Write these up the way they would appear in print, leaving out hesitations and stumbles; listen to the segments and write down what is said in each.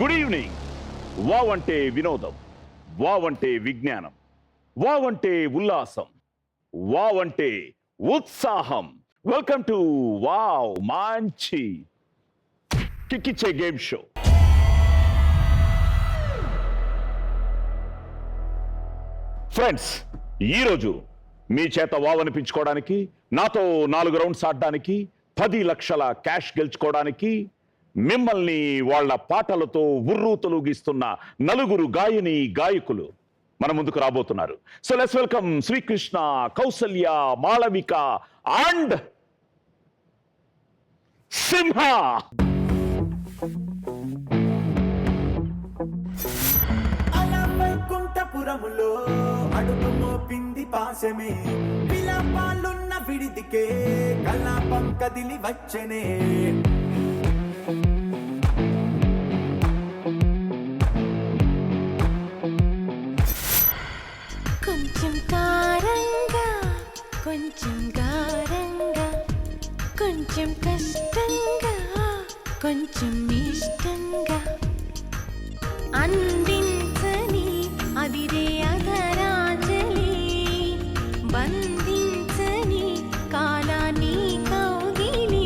Good evening. Wow అంటే వినోదం, wow అంటే విజ్ఞానం, వావ్ అంటే ఉల్లాసం, వావ్ అంటే ఉత్సాహం. వెల్కమ్ టు వావ్ మంచి కిక్కిచ్చే గేమ్ షో. ఫ్రెండ్స్, ఈరోజు మీ చేత వావ్ అనిపించుకోవడానికి, నాతో 4 రౌండ్స్ ఆడడానికి, 10 లక్షల క్యాష్ గెలుచుకోవడానికి మిమ్మల్ని వాళ్ళ పాటలతో ఉర్రూ తొలగిస్తున్న 4 గాయని గాయకులు మన ముందుకు రాబోతున్నారు. So let's welcome Srikrishna, Kousalya, Malavika and Simha. వైకుంఠపురములో అడుగు మోపింది పాశమే, విలాపాలున్న విడిదికే కలాపం కదిలి వచ్చనే. కొంచెం కారంగా, కొంచెం గారంగా, కొంచెం కష్టంగా, కొంచెం ఇష్టంగా అందించని అదిరే అధరాంజలి, బంధించని కాలాన్ని కౌగిలి.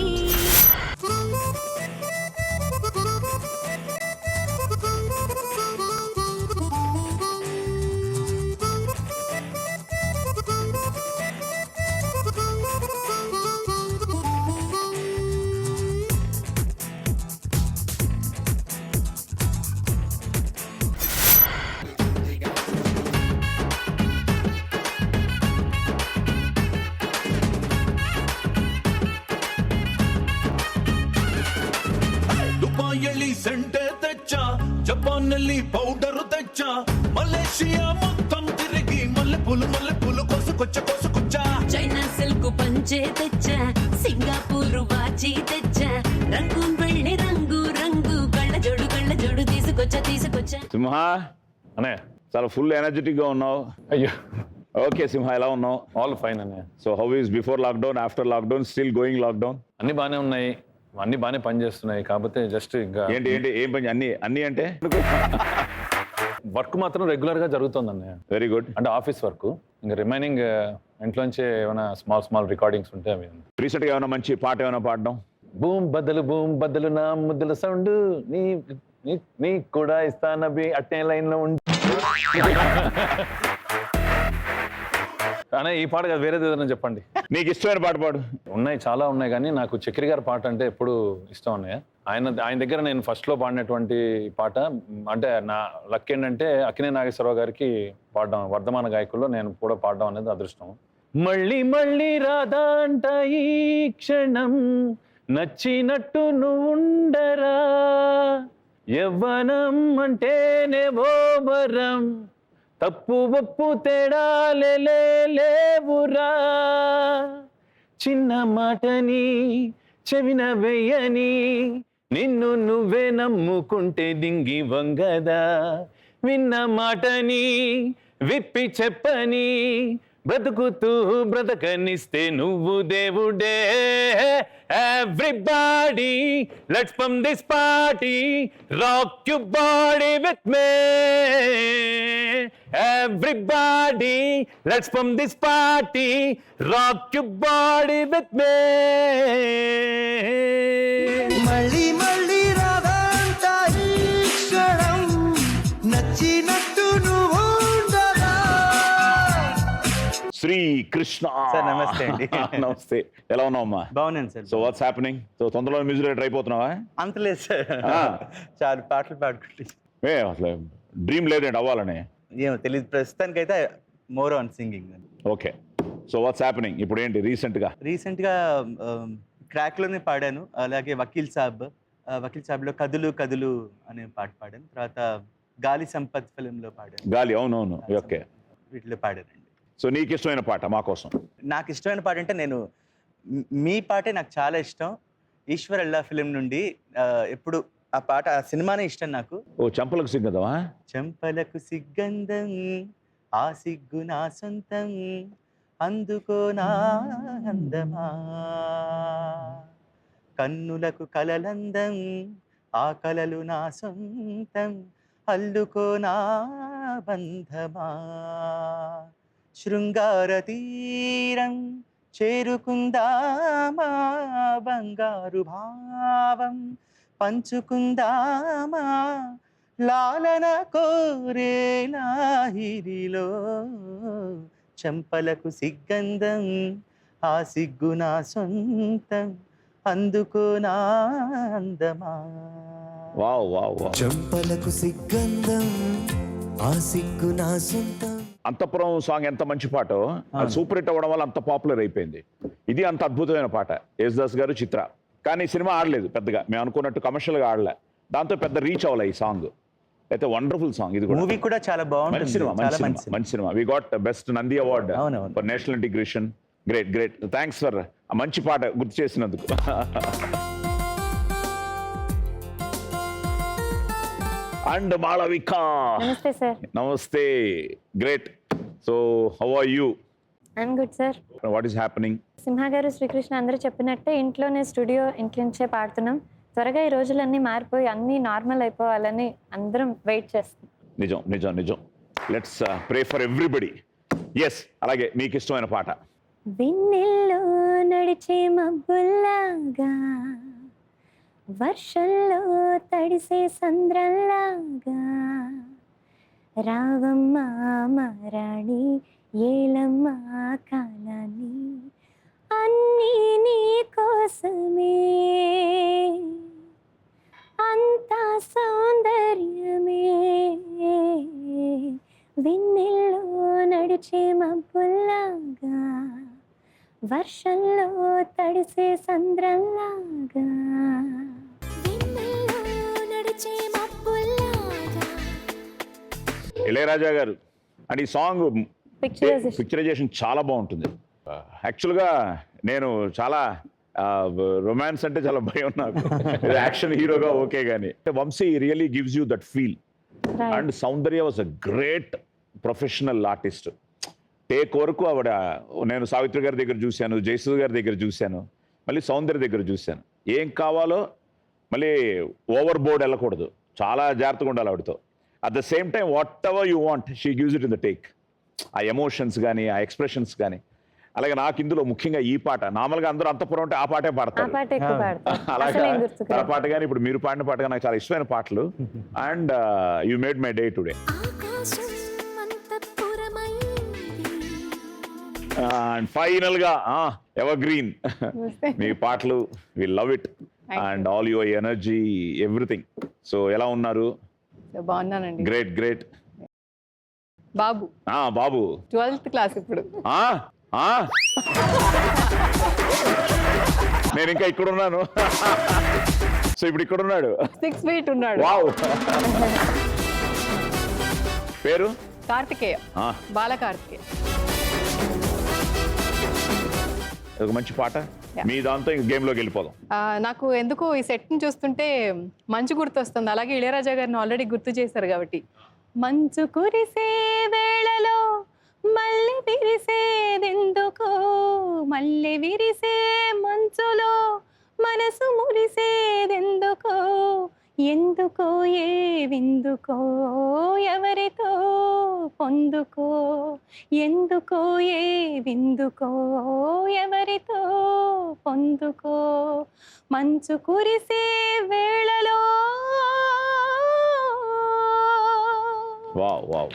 ದುಬಾಯಲ್ಲಿ ಸೆಂಟೆ ತೆಚ್ಚ, ಜಪಾನ್ನಲ್ಲಿ ಪೌಡರು ತೆಚ್ಚ, ಮಲೇಷಿಯಾ మొత్తం తిరిగి మల్లెపూలు కోసుకొచ్చ. చైనా సిల్క్ పంచే తెచ్చా, సింగపూర్ వాచి తెచ్చా, రంగు వెళ్ళి రంగు రంగు కళ్ళ జోడు తీసుకొచ్చా. సింహ అనే చాలా ఫుల్ ఎనర్జెటిక్ గా ఉన్నావు. అయ్యో, ఓకే సింహ, ఎలా ఉన్నావు? ఆల్ ఫైన్ అన్నయ్య. So how is before lockdown, after lockdown, still going lockdown? అన్ని బాగానే ఉన్నాయి, అన్ని బాగానే పనిచేస్తున్నాయి. కాకపోతే జస్ట్ ఇంకా ఏంటి ఏంటి ఏం పని? అన్ని అంటే వర్క్ మాత్రం రెగ్యులర్ గా జరుగుతుంది అన్నయ్య. Very good. అంటే ఆఫీస్ వర్క్, ఇంకా రిమైనింగ్ ఇంట్లోంచే ఏమైనా స్మాల్ రికార్డింగ్స్ ఉంటే అవి. రీసెంట్ గా ఏమైనా మంచి పాట ఏమైనా పాడడం? బూమ్ బద్దలు నా ముద్దల సౌండ్, నీ కూడా ఇస్తానబి అట్టే లైన్ లో ఉండి అనే ఈ పాట కాదు, వేరేది ఏదైనా చెప్పండి. నీకు ఇష్టమైన పాట పాడు. ఉన్నాయి, చాలా ఉన్నాయి, కానీ నాకు చక్రి గారి పాట అంటే ఎప్పుడు ఇష్టం అన్నయ్య. ఆయన దగ్గర నేను ఫస్ట్ లో పాడినటువంటి పాట, అంటే నా లక్ ఏంటంటే అక్కినే నాగేశ్వరరావు గారికి పాడడం, వర్ధమాన గాయకుల్లో నేను కూడా పాడడం అనేది అదృష్టం. మళ్ళీ మళ్ళీ రాధా అంట ఈ క్షణం, నచ్చినట్టు నువ్వు ఉండరా, యవ్వనం అంటేనే ఓ వరం, తప్పు ఒప్పు తేడాలే లేవురా, చిన్న మాటని చెవిన వెయ్యని, నిన్ను నువ్వే నమ్ముకుంటే దింగి వంగదా, విన్న మాటని విప్పి చెప్పని, బ్రతుకుతూ బ్రతకనిస్తే నువ్వు దేవుడే. Everybody, let's pump this party, rock your body with me. Everybody, let's pump this party, rock your body with me. మళ్ళీ మళ్ళీ రాదంట ఈ క్షణం, నచ్చినట్టు నువ్వు ఉండరా. శ్రీ కృష్ణ సార్, నమస్తే అండి. నమస్తే, ఎలా ఉన్నావమ్మా? బాగున్నాను sir. So what's happening? So తొందరలో మ్యూజిక్ డైరెక్టర్ అయిపోతున్నావా? అంత లేదు సార్, చాలా పాటలు పాడుకుంటే. అసలు డ్రీమ్ లేదండి అవ్వాలని? ఏమో తెలియదు, ప్రస్తుతానికి అయితే more on singing. Okay, so what's happening ఇప్పుడు? ఏంటి రీసెంట్గా క్రాక్ లోనే పాడాను, అలాగే వకీల్ సాబ్లో కదులు కదులు అనే పాట పాడాను. తర్వాత గాలి సంపత్ ఫిలింలో పాడాను. గాలి, అవునవును, ఓకే, వీటిలో పాడానండి. సో నీకు ఇష్టమైన పాట మా కోసం? నాకు ఇష్టమైన పాట అంటే మీ పాటే నాకు చాలా ఇష్టం. ఈశ్వర్ అల్లా ఫిలిం నుండి ఎప్పుడు ఆ పాట, ఆ సినిమానే ఇష్టం నాకు. ఓ చెంపలకు సిగ్గదవా? చెంపలకు సిగ్గంధం, ఆ సిగ్గు నా సొంతం, అందుకో నా అందమా, కన్నులకు కలలందం, ఆ కలలు నా సొంతం అల్లుకో నా బంధమా శృంగార తీరం చేరుకుందామా బంగారు భావం పంచుకుందామా లాలన కోరే లాహిరిలో చంపలకు సిగ్గంధం ఆ సిగ్గు నా సొంతం అందుకో నా అందమా వావ్ వావ్ వావ్. చెంపలకు సిగ్గంధం ఆ సిగ్గు నా సొంతం. అంతపురం సాంగ్ ఎంత మంచి పాటో అది సూపర్ హిట్ అవ్వడం వల్ల అంత పాపులర్ అయిపోయింది. ఇది అంత అద్భుతమైన పాట, యేసుదాస్ గారు, చిత్ర. కానీ సినిమా ఆడలేదు పెద్దగా, మేము అనుకున్నట్టు కమర్షియల్గా ఆడలే, దాంతో పెద్ద రీచ్ అవ్వలే ఈ సాంగ్. అయితే వండర్ఫుల్ సాంగ్ ఇది కూడా. మూవీ కూడా చాలా బాగుంటుంది. మంచి సినిమా, చాలా మంచి సినిమా, మంచి cinema. We got best Nandi award అవునవును. For national integration. Great great, thanks for ఆ మంచి పాట గుర్తు చేసినందుకు. అండ్ మాళవిక, నమస్తే సార్. నమస్తే. Great. So how are you? I'm good sir. What is happening? Simha గారు, శ్రీకృష్ణ అందరూ చెప్పినట్టే ఇంట్లోనే స్టూడియో, ఇంటి నుంచే పాడుతున్నాం. త్వరగా ఈ రోజులన్నీ మారిపోయి అన్నీ నార్మల్ అయిపోవాలని అందరం వెయిట్ చేస్తున్నాం. నిజం నిజం నిజం. Let's pray for everybody. Yes, అలాగే మీకు ఇష్టమైన పాట. వెన్నెల్లో నడిచే మబ్బుల్లాగా, వర్షంలో తడిసే సంద్రంలాగా, రావమ్మ మారాణి ఏలమ్మ కాలాన్ని, అన్నీ నీ కోసమే, అంతా సౌందర్యమే. వెన్నెల్లో నడిచే మబ్బుల్లాగా, వర్షంలో తడిసే సంద్రంలాగా, వెన్నెల్లో నడిచే మబ్బుల్లాగా. ఇళయరాజా గారు అండ్ ఈ సాంగ్ పిక్చరైజేషన్ పిక్చరైజేషన్ చాలా బాగుంటుంది. యాక్చువల్గా నేను చాలా రొమాన్స్ అంటే చాలా భయం నాకు. యాక్షన్ హీరోగా ఓకే, కానీ Vamsi really gives you that feel. And Soundarya was a great professional artist. Take వరకు ఆవిడ, నేను సావిత్రి గారి దగ్గర చూశాను, జయసుధ గారి దగ్గర చూశాను, మళ్ళీ సౌందర్య దగ్గర చూశాను. ఏం కావాలో మళ్ళీ ఓవర్ బోర్డ్ వెళ్ళకూడదు, చాలా జాగ్రత్తగా ఉండాలి ఆవిడతో. At the same time what ever you want she gives it in the take. ఆ ఎమోషన్స్ కానీ, ఆ ఎక్స్ప్రెషన్స్ కానీ. అలాగే నాకు ఇందులో ముఖ్యంగా ఈ పాట, నార్మల్గా అందరూ అంతపురం అంటే ఆ పాటే ఆ పాడతారు, పాట ఎక్కువ పాడతారు. అలాగా అసలు ఏం గుర్తుకు తన రాదు. పాట కానీ ఇప్పుడు మీరు పాడిన పాట కానీ నాకు చాలా ఇష్టమైన పాటలు. And you made my day today. ఆకాశం అంతఃపురమైంది. అండ్ ఫైనల్ గా ఎవర్ గ్రీన్ మీ పాటలు, we love it and all your energy, everything. So ఎలా ఉన్నారు? బాగున్నానండి. Great great. బాబు బాబు 12th క్లాస్ ఇప్పుడు. నేను ఇంకా ఇక్కడ ఉన్నాను. సో ఇప్పుడు ఇక్కడ ఉన్నాడు. 6 feet ఉన్నాడు. వావ్. పేరు? కార్తికేయ, బాల కార్తికేయ. ఒక మంచి పాట. మీ దాంతో ఇంక గేమ్ లోకి వెళ్ళిపోదాం. నాకు ఎందుకు ఈ సెట్ ని చూస్తుంటే మంచు గుర్తొస్తుంది. అలాగే ఇళయరాజా గారిని ఆల్రెడీ గుర్తు చేశారు కాబట్టి. మంచు కురిసే వేళలో మళ్ళీ విరిసేదెందుకో, మళ్ళీ విరిసే మంచులో మనసు మురిసేదెందుకో, ఎందుకో ఏ విందుకో ఎవరితో పొందుకో, ఎందుకో ఏ విందుకో ఎవరితో పొందుకో, మంచు కురిసే వేళలో. Wow, wow.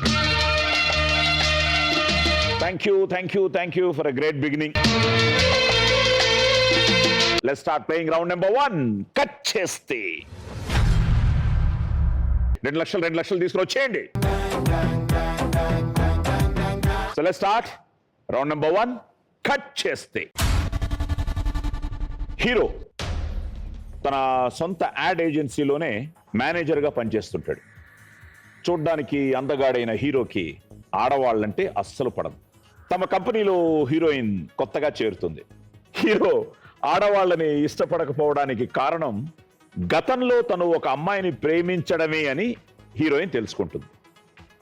Thank you for a great beginning. Let's start playing round number 1. Cut cheste. 2 లక్షలు తీసుకుని వచ్చేయండి. So let's start round number 1. Cut cheste. Hero తన సొంత యాడ్ ఏజెన్సీలోనే మేనేజర్గా పనిచేస్తుంటాడు. చూడ్డానికి అందగాడైన హీరోకి ఆడవాళ్ళంటే అస్సలు పడదు. తమ కంపెనీలో హీరోయిన్ కొత్తగా చేరుతుంది. హీరో ఆడవాళ్ళని ఇష్టపడకపోవడానికి కారణం గతంలో తను ఒక అమ్మాయిని ప్రేమించడమే అని హీరోయిన్ తెలుసుకుంటుంది.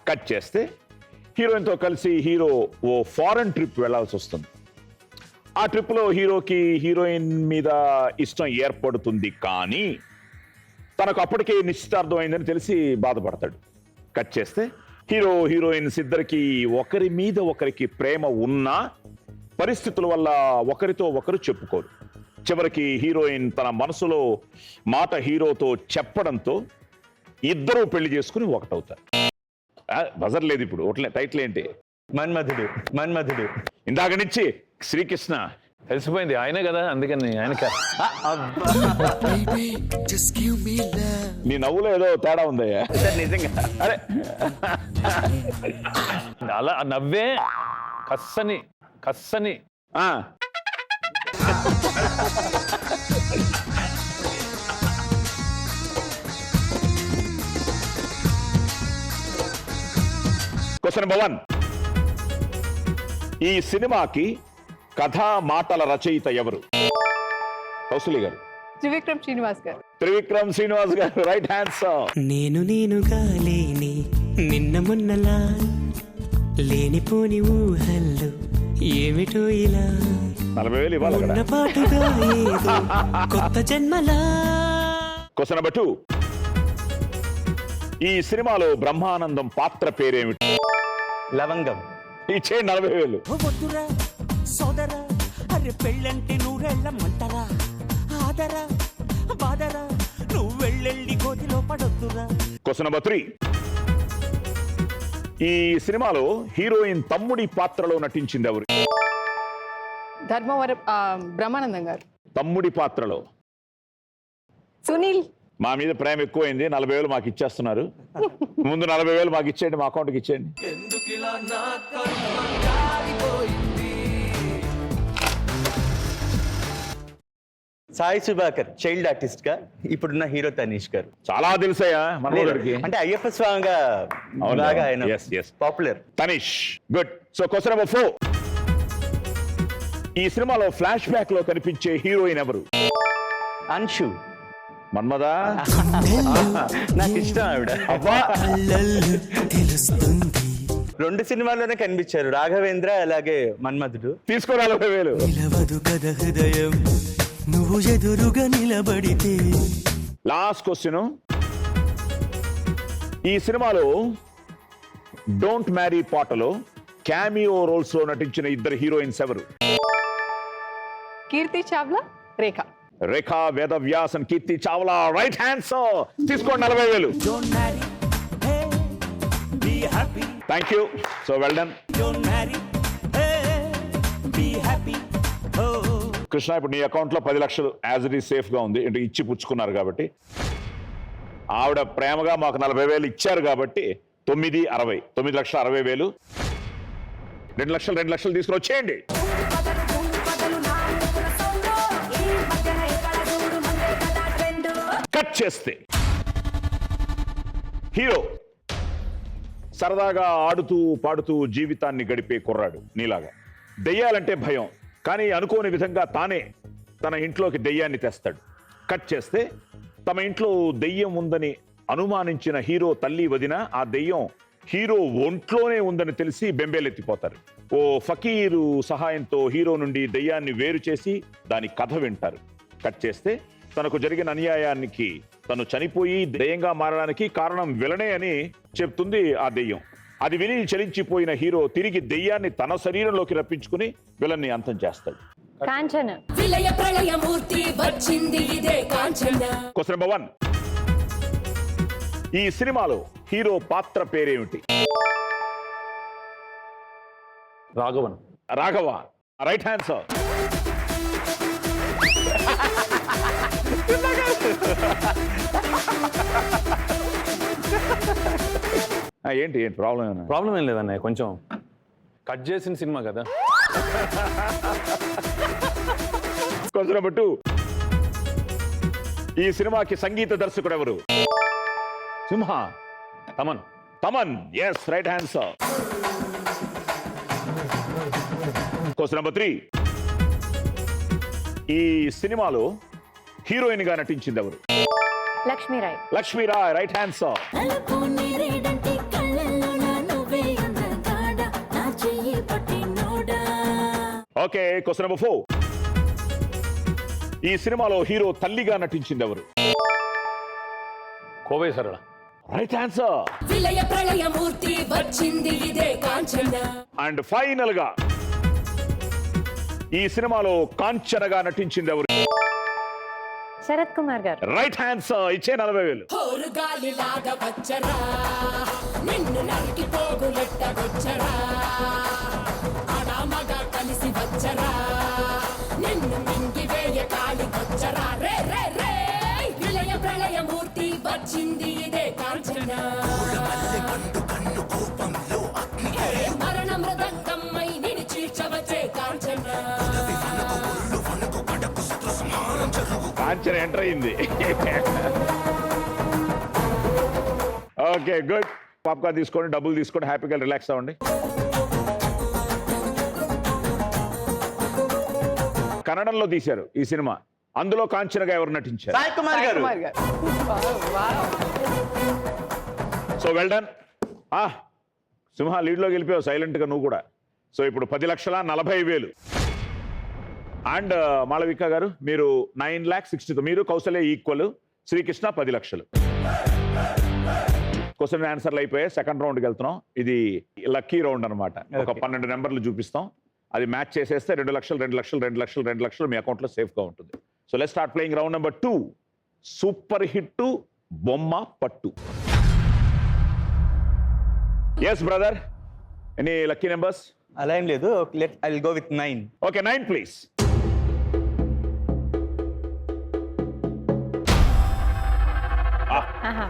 కట్ చేస్తే హీరోయిన్తో కలిసి హీరో ఓ ఫారెన్ ట్రిప్ వెళ్లాల్సి వస్తుంది. ఆ ట్రిప్లో హీరోకి హీరోయిన్ మీద ఇష్టం ఏర్పడుతుంది, కానీ తనకు అప్పటికే నిశ్చితార్థం అయిందని తెలిసి బాధపడతాడు. కట్ చేస్తే హీరో హీరోయిన్స్ ఇద్దరికి ఒకరి మీద ఒకరికి ప్రేమ ఉన్నా పరిస్థితుల వల్ల ఒకరితో ఒకరు చెప్పుకోరు. చివరికి హీరోయిన్ తన మనసులో మాట హీరోతో చెప్పడంతో ఇద్దరూ పెళ్లి చేసుకుని ఒకటవుతారు. బజర్ లేదు ఇప్పుడు. టైటిల్ ఏంటి? మన్మధుడు. ఇందాక నుంచి శ్రీకృష్ణ. తెలిసిపోయింది ఆయనే కదా, అందుకని ఆయన నీ నవ్వులో ఏదో తేడా ఉందయ్యా. నిజంగా అరే అలా నవ్వే కస్సని ఆ, క్వశ్చన్ నెంబర్ 1. ఈ సినిమాకి కథా మాటల రచయిత ఎవరు? కౌసల్య గారు. త్రివిక్రమ్ శ్రీనివాస్ గారు. త్రివిక్రమ్ శ్రీనివాస్ గారు. Right answer. నేనుగా లేని నిన్న మొన్నలా లేనిపోని ఊహల్లో ఏమిటో ఇలా 40,000 ఇవ్వాలి అక్కడ. పాటుగా ఏదో కొత్త జన్మలా. Question number 2. ఈ సినిమాలో బ్రహ్మానందం పాత్ర పేరేమిటి? లవంగం. ఇచ్చే 40,000. వద్దురా సోదరా, అరే పెళ్ళంటే నూరెళ్ళమంటారా, ఆదరా బాదరా, నువ్వు వెళ్ళెళ్ళి గోతిలో పడొద్దురా. Question number 3. ఈ సినిమాలో హీరోయిన్ తమ్ముడి పాత్రలో నటించింది ఎవరు? ధర్మవరం బ్రహ్మానందం గారు. తమ్ముడి పాత్రలో. సునీల్. మా మీద ప్రేమ ఎక్కువైంది, 40,000 మాకు ఇచ్చేస్తున్నారు. ముందు 40,000 మాకు ఇచ్చేయండి, మా అకౌంట్కి ఇచ్చేయండి. సాయి సుధాకర్ చైల్డ్ ఆర్టిస్ట్ గా ఇప్పుడున్న హీరో తనీష్ గారు. చాలా తెలుసయ్యా మనోడికి. అంటే అయ్యప్ప స్వామిగా బాగా ఆయన popular. Tanish. Good. So question number 4. ఈ సినిమాలో ఫ్లాష్ బ్యాక్ లో కనిపించే హీరోయిన్ ఎవరు? అన్షు. మన్మదా. నాకు ఇష్టం ఆవిడ. తెలుస్తుంది 2 సినిమాల్లోనే కనిపించారు, రాఘవేంద్ర అలాగే మన్మధుడు. తీసుకో 40,000. నిలవదు కథ హృదయం నువ్వు ఎదురుగా నిలబడితే. Last question. ఈ సినిమాలో డోంట్ మ్యారీ పాటలో క్యామియో రోల్స్ లో నటించిన ఇద్దరు హీరోయిన్స్ ఎవరు? Keerthi Chawla, Rekha. Rekha Vedavyas and Keerthi Chawla. Right answer. తీసుకోండి 40,000. Don't marry, hey, be happy. Thank you. So well done. Don't marry, hey, be happy. Oh. Krishna, ఇప్పుడు నీ అకౌంట్ లో 10 లక్షలు యాజ్ ఇట్ ఈస్ సేఫ్ గా ఉంది. అంటే ఇచ్చి పుచ్చుకున్నారు కాబట్టి. ఆవిడ ప్రేమగా మాకు 40,000 ఇచ్చారు కాబట్టి 9,60,000. 9,60,60,000. 2 లక్షలు తీసుకుని వచ్చేయండి. కట్ చేస్తే హీరో సరదాగా ఆడుతూ పాడుతూ జీవితాన్ని గడిపే కుర్రాడు నీలాగా. దెయ్యాలంటే భయం, కానీ అనుకోని విధంగా తానే తన ఇంట్లోకి దెయ్యాన్ని తెస్తాడు. కట్ చేస్తే తమ ఇంట్లో దెయ్యం ఉందని అనుమానించిన హీరో తల్లి వదిన ఆ దెయ్యం హీరో ఒంట్లోనే ఉందని తెలిసి బెంబేలెత్తిపోతారు. ఓ ఫకీరు సహాయంతో హీరో నుండి దెయ్యాన్ని వేరు చేసి దాని కథ వింటారు. కట్ చేస్తే తనకు జరిగిన అన్యాయానికి తను చనిపోయి దెయ్యంగా మారడానికి కారణం విలనే అని చెప్తుంది ఆ దెయ్యం. అది విని చలించిపోయిన హీరో తిరిగి దెయ్యాన్ని తన శరీరంలోకి రప్పించుకుని విలన్ని అంతం చేస్తాడు. కాంచన. విలయ ప్రళయమూర్తి వచ్చింది ఇదే కాంచన. Question number 1. ఈ సినిమాలో హీరో పాత్ర పేరేమిటి? రాఘవన్. రాఘవ. Right answer. ఏంటి ప్రాబ్లం ఏం లేదన్నయ్య, కొంచెం కట్ చేసిన సినిమా కదా. Question number 2. ఈ సినిమాకి సంగీత దర్శకుడు ఎవరు? Simha. Thaman. Yes, right answer. Question number 3. ఈ సినిమాలో హీరోయిన్ గా నటించింది ఎవరు? Lakshmi Rai. Lakshmi Rai. Right answer. Okay. Question number 4. ఈ సినిమాలో హీరో తల్లిగా నటించింది ఎవరు? కోవై సరళ. Right answer. విలయ ప్రళయమూర్తి వచ్చింది ఇదే కాంచన. అండ్ ఫైనల్ గా ఈ సినిమాలో కాంచనగా నటించింది ఎవరు? శరత్ కుమార్ గారు. Right answer. ఇచ్చే 40,000. హోరుగాలి లాగా వచ్చరా నిన్ను నరికి పోగులెట్ట వచ్చరా ఆడామగా కలిసి వచ్చరా నిన్ను మింగి వేయ కాలి వచ్చరా రే రే రే విలయ ప్రళయమూర్తి వచ్చింది ఇదే కాంచన. మరణ మృదంగమ్మై నిన్ను చీల్చవచ్చే కాంచన. కాంచన ఎంటర్ అయింది. Okay good. పాప్కార్న్ తీసుకోండి, డబ్బులు తీసుకొని హ్యాపీగా రిలాక్స్ అవ్వండి. కన్నడంలో తీశారు ఈ సినిమా. అందులో కాంచనగా ఎవరు నటించారు? సాయి కుమార్ గారు. కుమార్ గారు. Wow. So well done. Simha లీడ్లో గెలిపావు సైలెంట్గా నువ్వు కూడా. సో ఇప్పుడు 10,40,000. అండ్ మాళవిక గారు మీరు 9,60,000. మీరు కౌశల్య ఈక్వల్, శ్రీకృష్ణ 10 లక్షలు. క్వశ్చన్ ఆన్సర్లు అయిపోయాయి. సెకండ్ రౌండ్కి వెళ్తున్నాం. ఇది లక్కీ రౌండ్ అనమాట. ఒక 12 నెంబర్లు చూపిస్తాం. అది మ్యాచ్ చేసేస్తే 2 లక్షలు 2 లక్షలు 2 లక్షలు 2 లక్షలు మీ అకౌంట్లో సేఫ్గా ఉంటుంది. So let's start playing round number 2. Super hit బొమ్మ పట్టు. Yes brother, any lucky numbers? అలా ఏం లేదు. I will go with 9. Okay 9 please. ఆహా.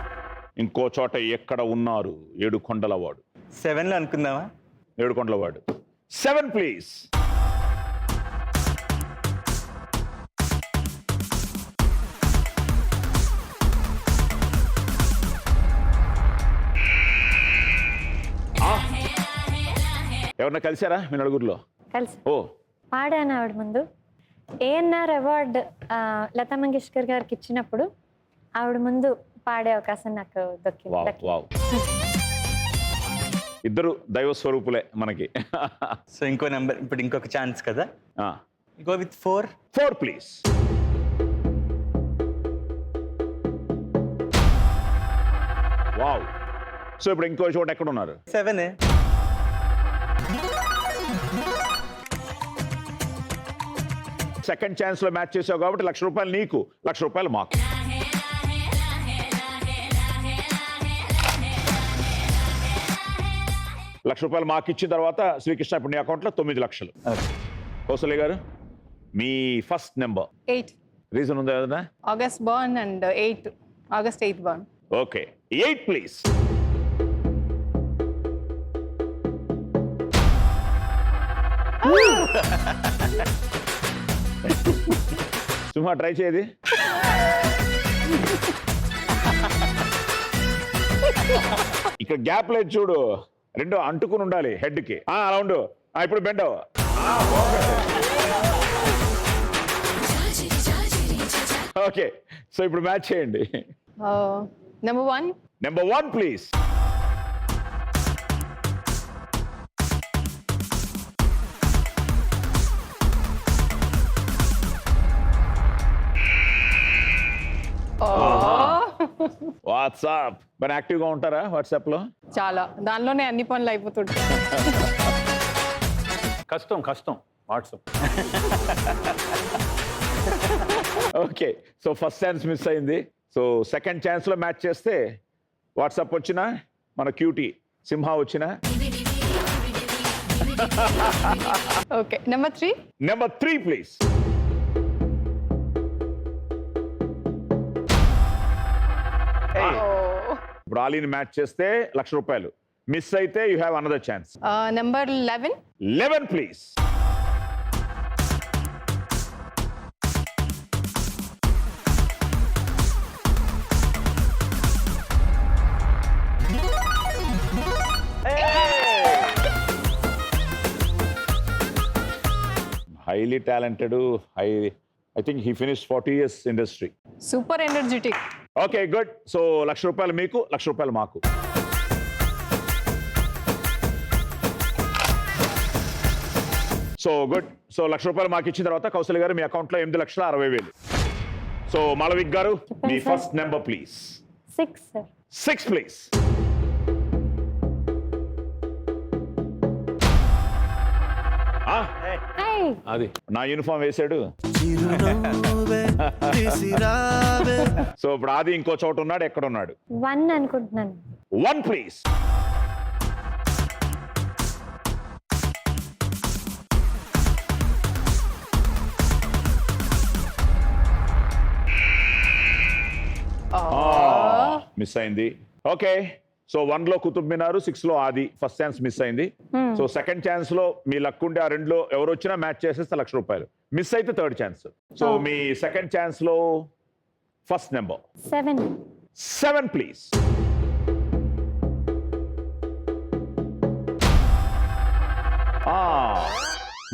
ఇంకో చోట ఎక్కడ ఉన్నారు? 7 కొండలవాడు. 7లో అనుకుందామా? 7 కొండలవాడు. 7 ప్లీజ్. ఎవరన్నా కలిసారా మీ నలుగురిలో? కలిసి ఓ పాడాను ఆవిడ ముందు. ఏఎన్ఆర్ అవార్డ్ లతా మంగేష్కర్ గారికి ఇచ్చినప్పుడు ఆవిడ ముందు పాడే అవకాశం నాకు దొక్కింది. Wow wow. ఇద్దరు దైవ స్వరూపులే మనకి. సో ఇంకో నెంబర్, ఇప్పుడు ఇంకొక ఛాన్స్ కదా. Go with 4. 4 please. Wow. So ఇప్పుడు ఇంకో చోట ఎక్కడ ఉన్నారు? 7. సెకండ్ ఛాన్స్ లో మ్యాచ్ చేసావు కాబట్టి ₹1,00,000 నీకు, ₹1,00,000 మాకు. ₹1,00,000 మాకు ఇచ్చిన తర్వాత శ్రీకృష్ణ ఇప్పుడు నీ అకౌంట్లో 9 లక్షలు. కౌశల్య గారు మీ ఫస్ట్ నెంబర్ 8. రీజన్ ఉందా ఏదైనా? August born and 8. August 8 born. Okay 8 please. Simha try చేయది. ఇక్కడ గ్యాప్ లేదు చూడు, 2 అంటుకుని ఉండాలి హెడ్ కి. అలా ఉండు. ఇప్పుడు బెండ్ అవ్వ. ఓకే సో ఇప్పుడు మ్యాచ్ చేయండి. నెంబర్ 1. Number 1 please. వాట్సాప్ మరి యాక్టివ్గా ఉంటారా వాట్సాప్లో? చాలా, దానిలోనే అన్ని పనులు అయిపోతుంటాయి. కష్టం WhatsApp. Okay so first chance miss అయింది. సో సెకండ్ ఛాన్స్లో మ్యాచ్ చేస్తే వాట్సాప్ వచ్చినా మన క్యూటీ సింహ వచ్చినా. Okay number 3. Number 3 please. ఇప్పుడు ఆలీని మ్యాచ్ చేస్తే ₹1,00,000, మిస్ అయితే you have another chance. Number 11. 11 please. Highly talented. I think he finish 40 years industry. Super energetic. Okay good. So ₹1,00,000 మీకు, ₹1,00,000 మాకు. So good. సో ₹1,00,000 మాకు ఇచ్చిన తర్వాత కౌశల్య గారు మీ అకౌంట్లో 8,60,000. సో మాళవిక్ గారు మీ చెప్పండి, first number please. 6 sir. 6 please. High అది నా యూనిఫామ్ వేసాడు. చిరునవ్వే విసిరావే సో ఇప్పుడు ఆది ఇంకో చోట ఉన్నాడు. ఎక్కడ ఉన్నాడు? 1 అనుకుంటున్నాను. 1 ప్లీజ్. మిస్ అయింది. ఓకే, సో 1 లో కుతుబ్ మినార్, 6 లో ఆది. ఫస్ట్ ఛాన్స్ మిస్ అయింది. సో సెకండ్ ఛాన్స్ లో మీ లక్ ఉంటే ఆ 2లో ఎవరు వచ్చినా మ్యాచ్ చేసేస్తే ₹1,00,000. మిస్ అయితే థర్డ్ ఛాన్స్. సో మీ సెకండ్ ఛాన్స్ లో ఫస్ట్ నెంబర్ 7. 7 ప్లీజ్.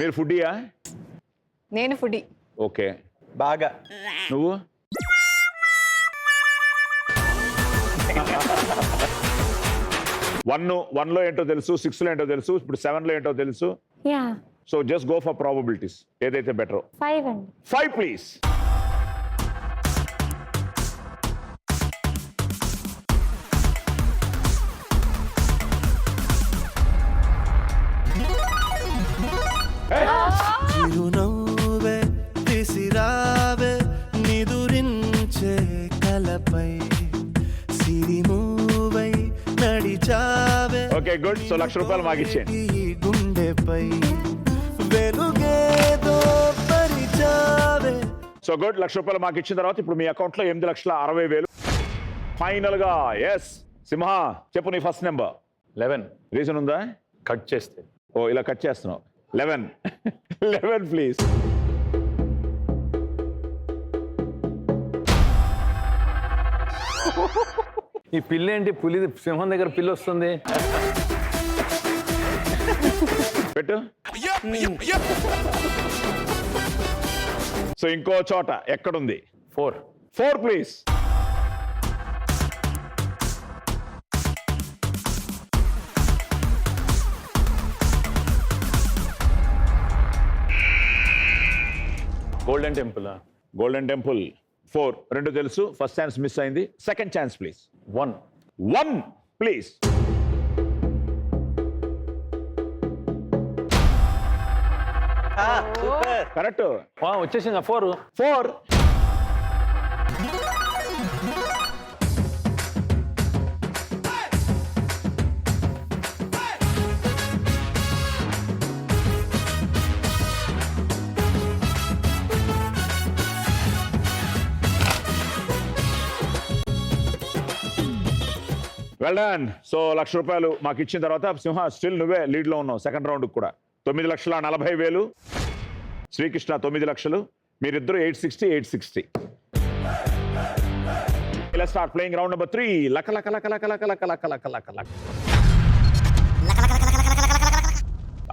మీరు ఫుడ్డీయా? నేను ఫుడీ. ఓకే, బాగా. నువ్వు? వన్ లో ఏంటో తెలుసు, 6 లో ఏంటో తెలుసు, ఇప్పుడు 7 లో ఏంటో తెలుసు. Yeah so just go for probabilities, ఏదైతే బెటర్. 5 అండి. 5 ప్లీజ్. చిరునవ్వే విసిరావే నిదురించే కలపై సిరిమూవై నడిచావే. Okay good. సో ₹1,00,000 మాకు ఇచ్చేయండి. ఈ గుండెపై వెలుగేదో పరిచావే. సో గుడ్, ₹1,00,000 మాకు ఇచ్చిన తర్వాత ఇప్పుడు మీ అకౌంట్ లో 8,60,000. ఫైనల్ గా ఎస్ సింహ, చెప్పు నీ ఫస్ట్ నెంబర్. 11 రీజన్ ఉందా? కట్ చేస్తే. ఓ ఇలా కట్ చేస్తున్నావు. 11 11 ప్లీజ్. ఈ పిల్లి ఏంటి? పులి సింహం దగ్గర పిల్లి వస్తుంది. పెట్టు. సో ఇంకో చోట ఎక్కడుంది? 4 please. Golden temple. Golden temple 4. 2 తెలుసు. ఫస్ట్ ఛాన్స్ మిస్ అయింది. Second chance please. 1 please. Super. Correct. వచ్చేసింది 4. 4. Well done. సో ₹1,00,000 మాకు ఇచ్చిన తర్వాత సింహ స్టిల్ నువ్వే లీడ్ లో ఉన్నావు. సెకండ్ రౌండ్ కూడా 9,40,000. శ్రీకృష్ణ 9 లక్షలు. మీరిద్దరు 860. Let's start playing round number 3. లక లక లక లక లక లక లక లక లక లక.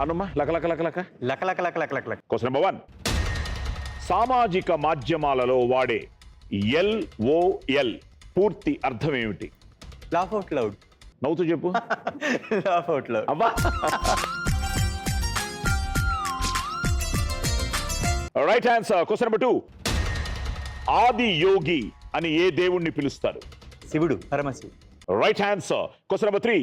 అనుమా లక లక లక లక. లక లక లక లక లక లక. Question number 1. సామాజిక మాధ్యమాలలో వాడే LOL పూర్తి అర్థం ఏమిటి? Laugh out loud. నవ్వుతూ చెప్పు. Laugh out loud. అబ్బా. Right answer. Question number 2. Adi Yogi అని ఏ దేవుణ్ణి పిలుస్తారు? శివుడు, పరమశివుడు. Right answer. Question number 3.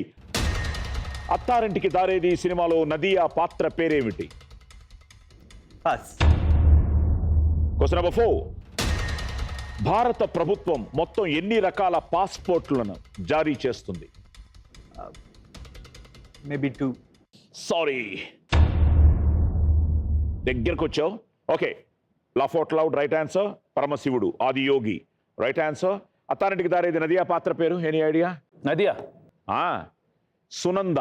Attarintiki Daredi సినిమాలో నదియా పాత్ర పేరేమిటి? పాస్. Question number 4. భారత ప్రభుత్వం మొత్తం ఎన్ని రకాల పాస్పోర్ట్లను జారీ చేస్తుంది? మేబీ 2. సారీ, దగ్గరకు వచ్చావు. Okay, laugh out loud right answer. పరమశివుడు, ఆది యోగి రైట్ ఆన్సర్. అత్తారింటికి దారేది నదియా పాత్ర పేరు? Any idea? Nadiya? Sunanda.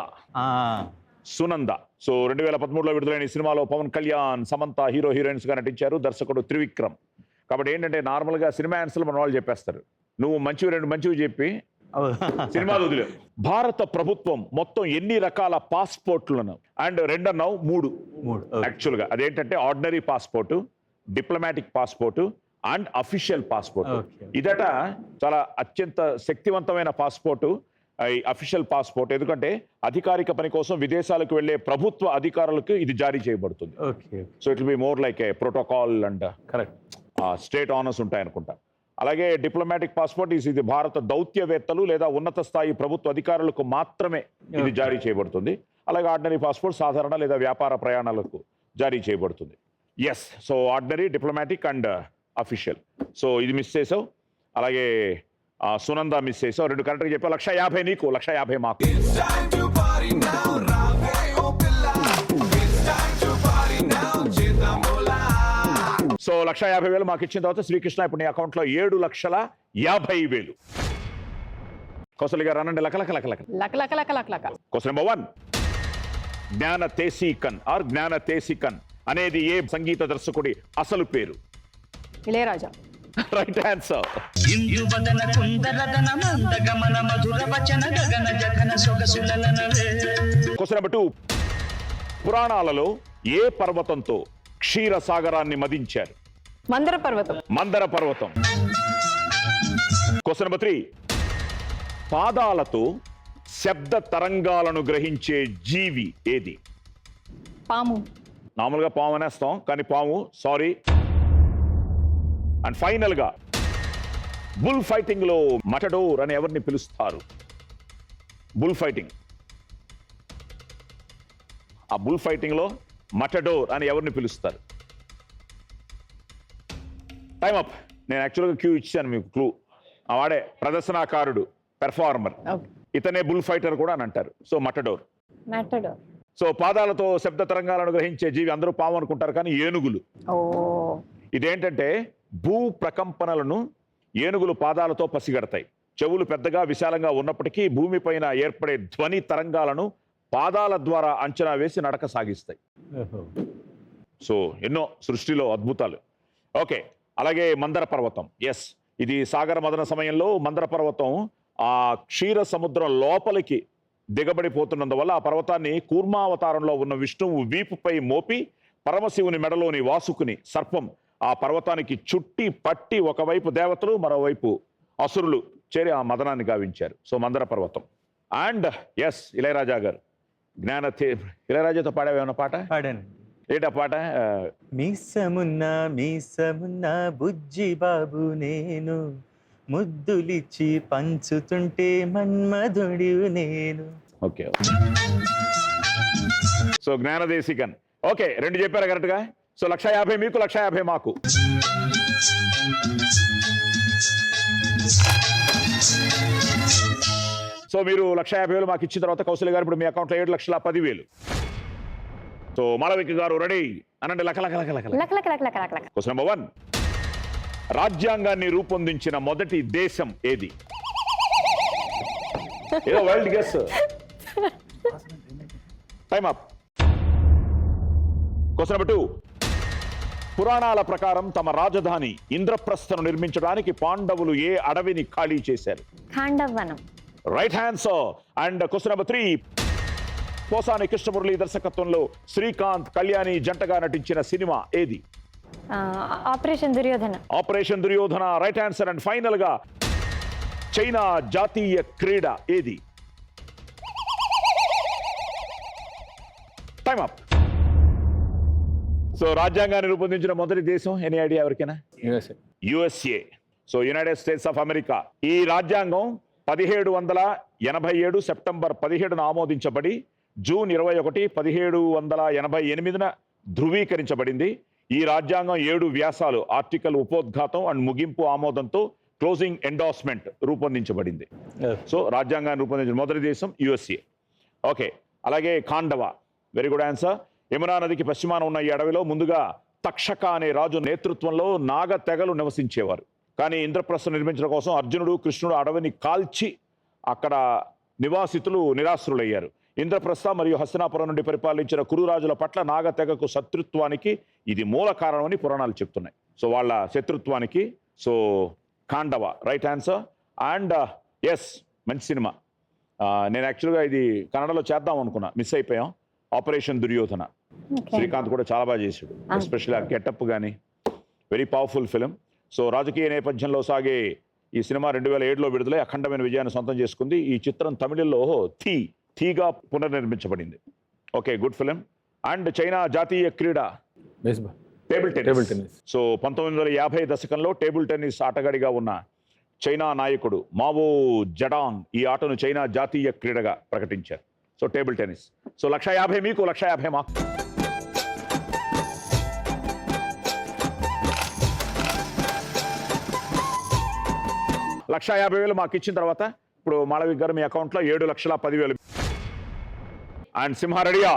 Sunanda. So 2013లో విడుదలైన ఈ సినిమాలో పవన్ కళ్యాణ్, సమంత హీరోయిన్స్ గా నటించారు. దర్శకుడు త్రివిక్రమ్. కాబట్టి ఏంటంటే నార్మల్ గా సినిమా ఆన్సర్లు మన వాళ్ళు చెప్పేస్తారు. నువ్వు మంచివి 2 మంచివి చెప్పి సినిమాలు వదిలే. భారత ప్రభుత్వం మొత్తం ఎన్ని రకాల పాస్పోర్ట్లను? అండ్ 2 అన్నావు, 3 యాక్చువల్ గా. అదేంటంటే ordinary passport, diplomatic passport and official passport. ఇదట చాలా అత్యంత శక్తివంతమైన పాస్పోర్టు, అఫీషియల్ పాస్పోర్ట్. ఎందుకంటే అధికారిక పని కోసం విదేశాలకు వెళ్లే ప్రభుత్వ అధికారులకు ఇది జారీ చేయబడుతుంది. So it will be more like A protocol and correct state honours ఉంటాయి అనుకుంటా. అలాగే డిప్లొమాటిక్ పాస్పోర్ట్ ఇది భారత దౌత్యవేత్తలు లేదా ఉన్నత స్థాయి ప్రభుత్వ అధికారులకు మాత్రమే ఇది జారీ చేయబడుతుంది. అలాగే ఆర్డినరీ పాస్పోర్ట్ సాధారణ లేదా వ్యాపార ప్రయాణాలకు జారీ చేయబడుతుంది. Yes, so ordinary, diplomatic and official. So ఇది మిస్ చేసావు. అలాగే సునంద మిస్ చేసావు. 2 కరెక్ట్గా చెప్పావు. 150 నీకు, 150 మాకు. సో 150,000 మాకు ఇచ్చిన తర్వాత శ్రీకృష్ణ ఇప్పుడు నీ అకౌంట్లో 7,50,000. కౌసల్య గారు అనండి. లక లక లక లక. లక లక లక లక లక. Question number 1. జ్ఞానతేసికన్ ఆర్ జ్ఞానతేసికన్ అనేది ఏ సంగీత దర్శకుడి అసలు పేరు? Ilaiyaraaja. Right answer. Question number 2. పురాణాలలో ఏ పర్వతంతో క్షీరసాగరాన్ని మదించారు? మందర పర్వతం. మందర పర్వతం. Question number 3. పాదాలతో శబ్ద తరంగాలను గ్రహించే జీవి ఏది? పాము. మామూలుగా పాము అనేస్తాం, కానీ పాము సారీ. అండ్ ఫైనల్ గా బుల్ ఫైటింగ్ లో మటడోర్ అని ఎవరిని పిలుస్తారు? బుల్ ఫైటింగ్, ఆ బుల్ ఫైటింగ్ లో మటడోర్ అని ఎవరిని పిలుస్తారు? Time up. నేను యాక్చువల్గా క్యూ ఇచ్చాను మీకు, క్లూ. ఆ వాడే ప్రదర్శనాకారుడు, పెర్ఫార్మర్. ఇతనే బుల్ ఫైటర్ కూడా అని అంటారు. సో మటడోర్. మ్యాటడోర్. సో పాదాలతో శబ్ద తరంగాలను గ్రహించే జీవి అందరూ పాము అనుకుంటారు, కానీ ఏనుగులు. ఓ. ఇదేంటంటే భూ ప్రకంపనలను ఏనుగులు పాదాలతో పసిగడతాయి. చెవులు పెద్దగా విశాలంగా ఉన్నప్పటికీ భూమిపైన ఏర్పడే ధ్వని తరంగాలను పాదాల ద్వారా అంచనా వేసి నడక సాగిస్తాయి. సో ఎన్నో సృష్టిలో అద్భుతాలు. ఓకే, అలాగే మందర పర్వతం. ఎస్, ఇది సాగర మదన సమయంలో మందర పర్వతం ఆ క్షీర సముద్రం లోపలికి దిగబడిపోతున్నందువల్ల ఆ పర్వతాన్ని కూర్మావతారంలో ఉన్న విష్ణువు వీపుపై మోపి పరమశివుని మెడలోని వాసుకుని సర్పం ఆ పర్వతానికి చుట్టి పట్టి ఒకవైపు దేవతలు మరోవైపు అసురులు చేరి ఆ మదనాన్ని గావించారు. సో మందర పర్వతం. అండ్ ఎస్, ఇళయరాజా గారు ఇళయరాజాతో పాడేవేమన్నా పాట? పాడాను. ఏంటా పాట? మీసమున్నా బుజ్జి బాబు నేను, ముద్దులిచ్చి పంచుతుంటే మన్మధుడి నేను. Okay, so జ్ఞానదేశికన్. ఓకే, 2 చెప్పారా కరెక్ట్ గా. సో 150 మీకు, 150 మాకు. సో మీరు 150,000 మాకు ఇచ్చిన తర్వాత కౌశల్య గారు ఇప్పుడు మీ అకౌంట్లో 7,10,000. సో మాళవిక గారు రెడీ అనండి. లక లక లక లక లక. Luck luck luck luck luck luck. Question number 1. రాజ్యాంగాన్ని రూపొందించిన మొదటి దేశం ఏది? ఏదో wild guess. Time up. Question number 2. పురాణాల ప్రకారం తమ రాజధాని ఇంద్రప్రస్థను నిర్మించడానికి పాండవులు ఏ అడవిని ఖాళీ చేశారు? Khandavanam. Right answer. And question number 3. Posani Krishnamurali దర్శకత్వంలో శ్రీకాంత్ కళ్యాణి జంటగా నటించిన సినిమా ఏది? Operation Duryodhana. Operation Duryodhana. Right answer. And final గా చైనా జాతీయ క్రీడ ఏది? Time up. సో రాజ్యాంగాన్ని రూపొందించిన మొదటి దేశం ఎనీ ఐడియా ఎవరికైనా? USA. So United states of America. ఈ రాజ్యాంగం 1787 సెప్టెంబర్ 17న ఆమోదించబడి జూన్ 21, 1788న ధృవీకరించబడింది. ఈ రాజ్యాంగం 7 వ్యాసాలు, ఆర్టికల్ ఉపోద్ఘాతం అండ్ ముగింపు ఆమోదంతో క్లోజింగ్ ఎండార్స్మెంట్ రూపొందించబడింది. సో రాజ్యాంగాన్ని రూపొందించిన మొదటి దేశం యుఎస్ఏ. ఓకే, అలాగే Khandava. Very good answer. Yamuna నదికి పశ్చిమాన ఉన్న ఈ అడవిలో ముందుగా తక్షక అనే రాజు నేతృత్వంలో నాగ తెగలు నివసించేవారు. కానీ ఇంద్రప్రస్థ నిర్మించడం కోసం అర్జునుడు, కృష్ణుడు అడవిని కాల్చి అక్కడ నివాసితులు నిరాశ్రులయ్యారు. ఇంద్రప్రస్థ మరియు హస్తినాపురం నుండి పరిపాలించిన కురురాజుల పట్ల నాగ తెగకు శత్రుత్వానికి ఇది మూల కారణమని పురాణాలు చెప్తున్నాయి. సో వాళ్ళ శత్రుత్వానికి. So Khandava right answer. And yes, మంచి సినిమా. నేను యాక్చువల్గా ఇది కన్నడలో చేద్దాం అనుకున్నా, మిస్ అయిపోయాం. ఆపరేషన్ దుర్యోధన. శ్రీకాంత్ కూడా చాలా బాగా చేశాడు, ఎస్పెషల్లీ ఆ గెటప్ కానీ. Very powerful film. సో రాజకీయ నేపథ్యంలో సాగే ఈ సినిమా 2007లో విడుదలై అఖండమైన విజయాన్ని సొంతం చేసుకుంది. ఈ చిత్రం తమిళంలో థీగా పునర్నిర్మించబడింది. Okay, good film. And China జాతీయ క్రీడ table table tennis. Tennis. So 1950 దశకంలో టేబుల్ టెన్నిస్ ఆటగాడిగా ఉన్న చైనా నాయకుడు మావో జడాంగ్ ఈ ఆటను చైనా జాతీయ క్రీడగా ప్రకటించారు. So table tennis. సో 150 మీకు, 150 మాకు. $150,000 మాకు ఇచ్చిన తర్వాత ఇప్పుడు మాళవిక గారు మీ అకౌంట్లో 7,10,000. అండ్ సింహారెడ్డియా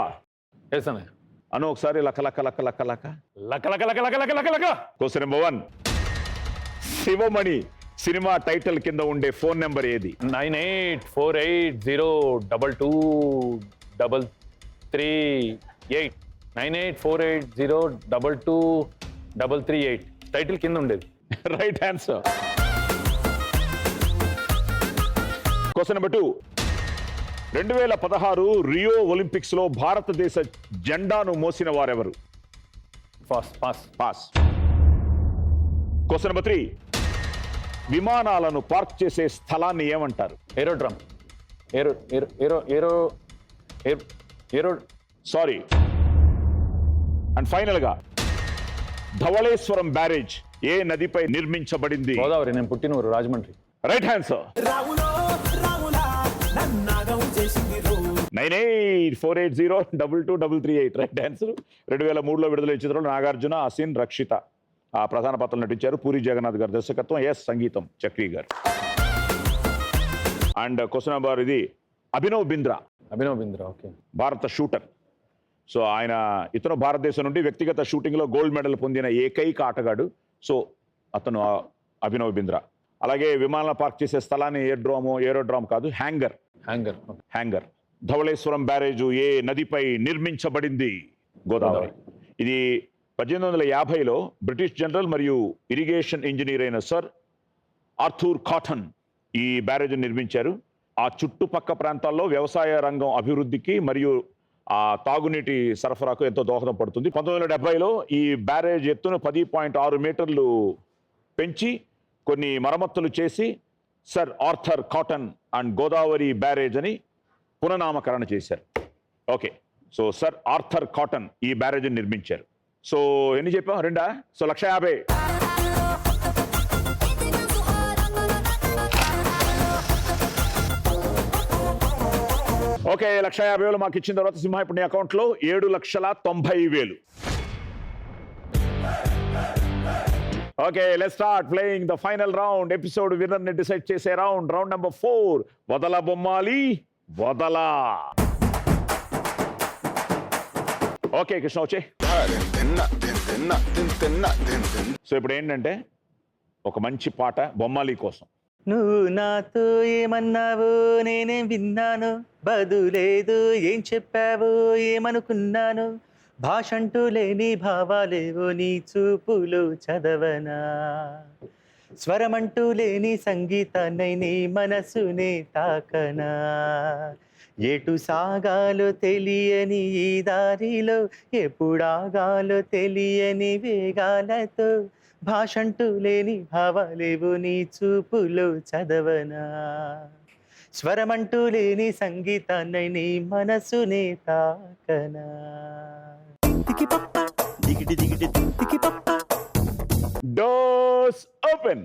ఎస్ అన్నయ్య. అను ఒకసారి లక్క లక్క లక్క లక్క లక్క. లక లక లక లక లక లక లక. Question number 1. శివమణి సినిమా టైటిల్ కింద ఉండే ఫోన్ నెంబర్ ఏది? 9848022338. 9848022338 టైటిల్ కింద ఉండేది. Right answer. Question number 2. 2016 Rio Olympics లో భారతదేశ జెండాను మోసిన వారెవరు? పాస్. పాస్. Question number 3. విమానాలను పార్క్ చేసే స్థలాన్ని ఏమంటారు? Aerodrome. Aero sorry. And final గా ధవళేశ్వరం బ్యారేజ్ ఏ నదిపై నిర్మించబడింది? గోదావరి. నేను పుట్టినూరు రాజమండ్రి. Right answer. రావులో రావులా నన్నాగం చేసింది రో 9848022338 రైట్ ఆన్సర్. 2003లో విడుదలైన చిత్రంలో నాగార్జున, అసిన్, రక్షిత ఆ ప్రధాన పాత్రలు నటించారు. పూరి జగన్నాథ్ గారి దర్శకత్వం, సంగీతం చక్రి గారు. అండ్ క్వశ్చన్ నెంబర్ ఇది అభినవ్ బింద్రా ఓకే. భారత షూటర్. సో ఇతను భారతదేశం నుండి వ్యక్తిగత షూటింగ్లో గోల్డ్ మెడల్ పొందిన ఏకైక ఆటగాడు. సో అతను అభినవ్ బింద్రా. అలాగే విమానాల పార్క్ చేసే స్థలాన్ని ఏరోడ్రామ్ కాదు, హ్యాంగర్. ధవళేశ్వరం బ్యారేజు ఏ నదిపై నిర్మించబడింది? గోదావరి. ఇది 1850లో బ్రిటిష్ జనరల్ మరియు ఇరిగేషన్ ఇంజనీర్ అయిన సర్ ఆర్థర్ కాటన్ ఈ బ్యారేజ్ నిర్మించారు. ఆ చుట్టుపక్క ప్రాంతాల్లో వ్యవసాయ రంగం అభివృద్ధికి మరియు ఆ తాగునీటి సరఫరాకు ఎంతో దోహదం పడుతుంది. 1970లో ఈ బ్యారేజ్ ఎత్తును 10.6 మీటర్లు పెంచి కొన్ని మరమ్మతులు చేసి sir Arthur cotton and Godavari barrage అని పుననామకరణ చేశారు. Okay. So sir Arthur cotton ఈ బ్యారేజ్ నిర్మించారు. సో ఎన్ని చెప్పాం? 2. సో 150. ఓకే. 150,000 మాకు ఇచ్చిన తర్వాత సింహ ఇప్పుడు నీ అకౌంట్లో 7,90,000. Okay, let's start playing the final round. Episode winner ని డిసైడ్ చేసే రౌండ్ నెంబర్ 4. వదల బొమ్మాలి వదలా. ఓకే కృష్ణ వచ్చే. సో ఇప్పుడు ఏంటంటే ఒక మంచి పాట బొమ్మాలి కోసం. నువ్వు నాతో ఏమన్నావో నేనేం విన్నాను, బదులేదు ఏం చెప్పావో ఏమనుకున్నాను, భాషంటూ లేని భావాలేవో నీ చూపులు చదవనా, స్వరమంటూ లేని సంగీతాన్నై నీ మనసునే తాకనా, ఎటు సాగాలో తెలియని ఈ దారిలో ఎప్పుడాగాలో తెలియని వేగాలతో, భాషంటూ లేని భావాలేవో నీ చూపులో చదవనా, స్వరమంటూ లేని సంగీతాన్నై నీ మనసునే తాకనా. దిగిటి దిగిటి దిగి పప్ప. Doors open.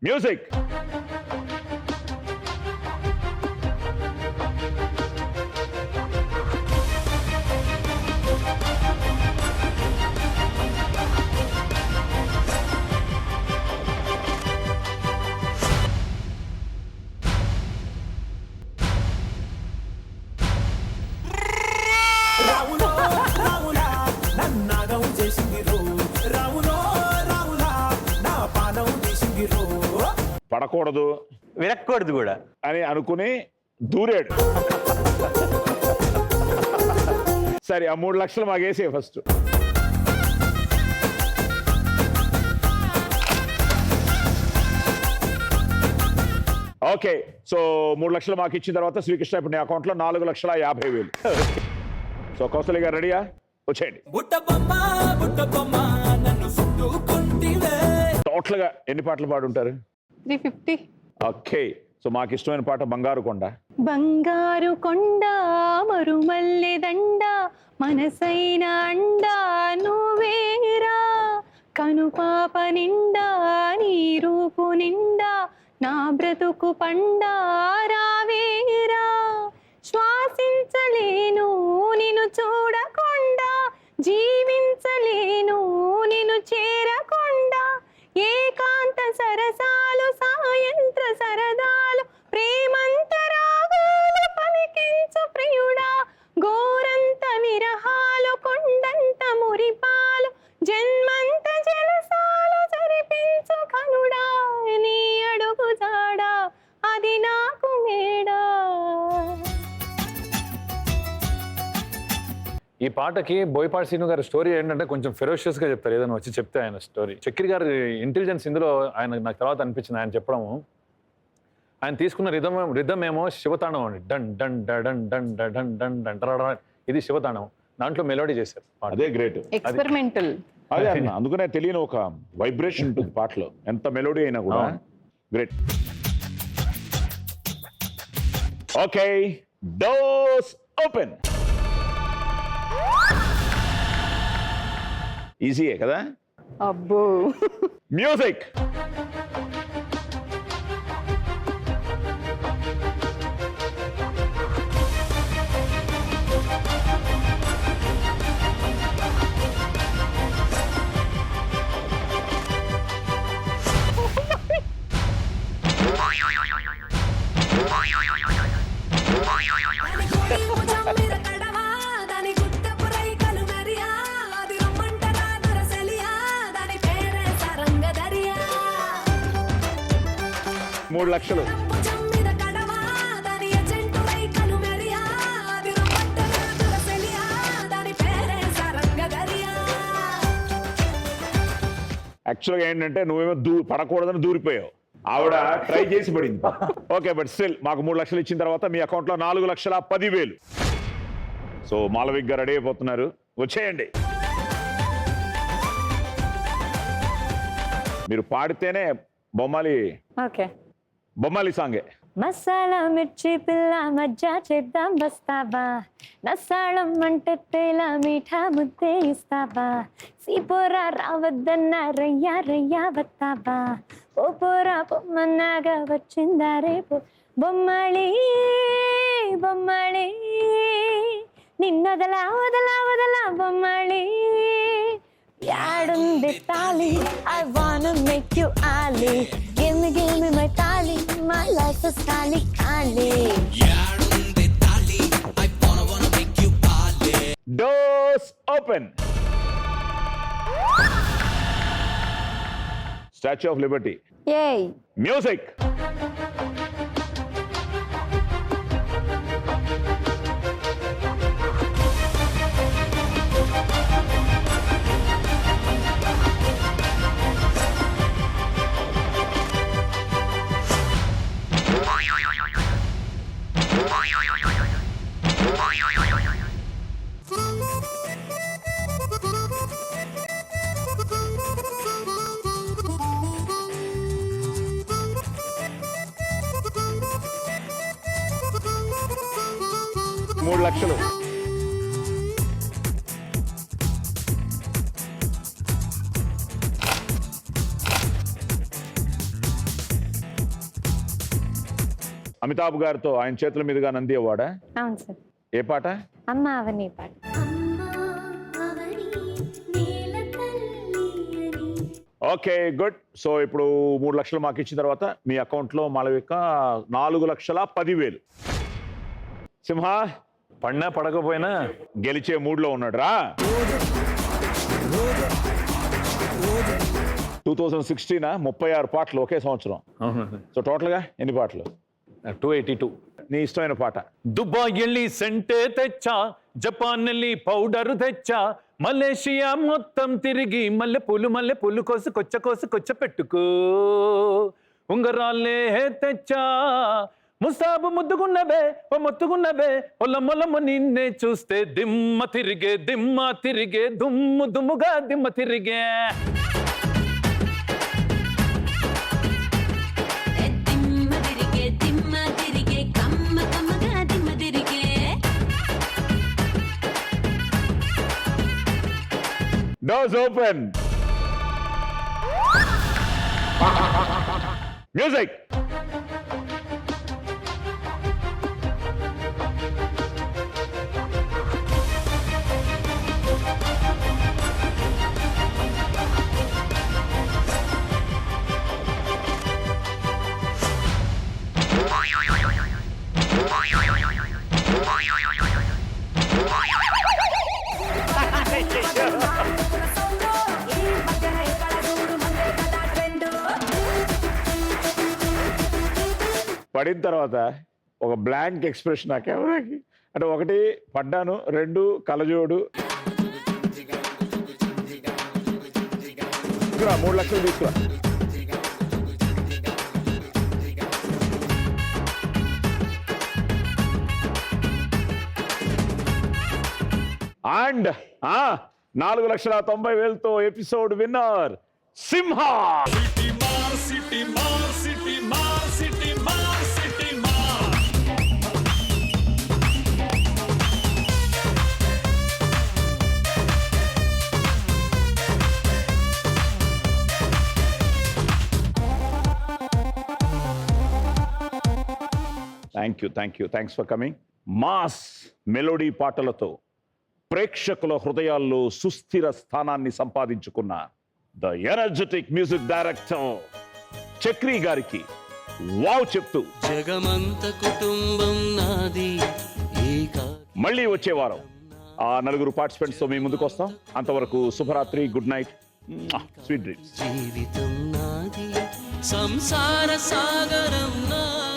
మ్యూజిక్. రావులో రావులా నన్నాగం చేసింది రో రావులో రావులా నా పానం చేసింది రో. పడకూడదు విరక్కూడదు కూడా అని అనుకుని దూరాడు. సరే ఆ 3 లక్షలు మాకేసే ఫస్ట్. ఓకే. సో 3 లక్షలు మాకు ఇచ్చిన తర్వాత శ్రీకృష్ణ ఇప్పుడు నీ అకౌంట్లో 4,50,000. సో కౌశల్య గారు రెడీయా? వచ్చేయండి. బుట్ట బొమ్మ నన్ను చుట్టుకుంటివే. టోటల్ గా ఎన్ని పాటలు పాడుంటారు? 350. ఓకే. సో సో మాకు ఇష్టమైన పాట బంగారు కొండ. బంగారు కొండ మరుమల్లె దండ మనసైన అండ నువ్వేరా కనుపాప నిండా నీ రూపు నిండా నా బ్రతుకు పండా రావేరా శ్వాసించలేను నిన్ను చూడకుండా జీవించలేను నిన్ను చేరకుండా ఏకాంత సరసాలు సాయంత్ర సరదాలు ప్రేమంతరాగాలు పలికించు ప్రియుడా గోరంత విరహాలు కొండంత మురిపాలు జన్మంత జలసాలు జరిపించు కనుడా నీ అడుగు జాడా అది నాకు మేడా. ఈ పాటకి బోయపాటి శ్రీను గారి స్టోరీ ఏంటంటే కొంచెం ఫెరోషియస్ గా చెప్తారు. ఏదైనా వచ్చి చెప్తే ఆయన స్టోరీ. చక్రి గారి ఇంటెలిజెన్స్ ఇందులో ఆయన నాకు తర్వాత అనిపించింది. ఆయన చెప్పడము, ఆయన తీసుకున్న రిధం ఏమో శివతాండవం అండి. Done done done done done done done done ఇది శివతాండవం. దాంట్లో మెలోడీ చేశారు. అదే గ్రేట్. ఎక్స్పెరిమెంటల్. అదే అన్న, అందుకనే తెలియని ఒక వైబ్రేషన్ ఉంటుంది పాటలో, ఎంత మెలోడీ అయినా కూడా. గ్రేట్. Okay, doors open. ఈజీయే కదా. అబ్బో. మ్యూజిక్. మూడు లక్షలు. యాక్చువల్గా ఏంటంటే నువ్వేమో పడకూడదని దూరిపోయావు, ఆవిడ ట్రై చేసి పడింది. ఓకే, బట్ స్టిల్ మాకు 3 లక్షలు ఇచ్చిన తర్వాత మీ అకౌంట్లో 4,10,000. సో మాలవిక్ గారు రెడీ అయిపోతున్నారు, వచ్చేయండి. మీరు పాడితేనే బొమ్మాలి సాంగే. మసాలా మిర్చి పిల్ల మజ్జా చేద్దాం వస్తావా నసాళం అంటే తేల మీఠా ముద్దే ఇస్తావా సీపోరా రావద్దన్న రయ్యా రయ్యా వస్తావా ఓ పోరా బొమ్మన్నాగా వచ్చిందా రేపు బొమ్మళి బొమ్మళి నిన్నొదలా వదలా వదలా బొమ్మళి యాడుంది తాళి I wanna make you Ali give me my tali my life is kali kali యాడుంది తాళి I wanna make you Ali. Doors open. Statue of Liberty. yay Music. మూడు లక్షలు. అమితాబ్ గారితో ఆయన చేతుల మీదుగా నంది అవార్డా? అవును సార్. ఏ పాట? అమ్మ అవని పాట. Okay, good. సో ఇప్పుడు 3 లక్షలు మాకు ఇచ్చిన తర్వాత మీ అకౌంట్లో మాలవిక 4,10,000. సింహ పడినా పడకపోయినా గెలిచే మూడ్లో ఉన్నాడు రా. 2016 36 పాటలు ఒకే సంవత్సరం. సో టోటల్గా ఎన్ని పాటలు? 282. నీ ఇష్టమైన పాట? దుబాయ్ వెళ్ళి సెంటే తెచ్చా, జపాన్ వెళ్ళి పౌడర్ తెచ్చా, మలేషియా మొత్తం తిరిగి మల్లె పూలు కొచ్చ పెట్టుకో, ఉంగరాలే తెచ్చా, ముస్తాబు ముద్దుగున్నవే ఓ మొత్తుగున్నవే, ఒల్లమొల్లము నిన్నే చూస్తే దిమ్మ తిరిగే దుమ్ముగా దిమ్మ తిరిగే. దిమ్మ తిరిగే డోర్స్ ఓపెన్. మ్యూజిక్. పడిన తర్వాత ఒక బ్లాంక్ ఎక్స్ప్రెషన్ ఆ కెమెరాకి. అంటే ఒకటి పడ్డాను, రెండు కలజోడు. 3 లక్షలు తీసుకురా. అండ్ 4,90,000తో episode winner Simha. Thanks for coming. Mass melody పాటలతో ప్రేక్షకుల హృదయాల్లో సుస్థిర స్థానాన్ని సంపాదించుకున్న the energetic music director Chakri గారికి వావ్ చెప్తూ జగమంత కుటుంబం నాది మళ్ళీ వచ్చే వారం ఆ 4 పార్టిసిపెంట్స్ తో మీ ముందుకు వస్తాం. అంతవరకు శుభరాత్రి, గుడ్ నైట్, స్వీట్ డ్రీమ్స్. జీవితం నాది, సంసార సాగరం నాది.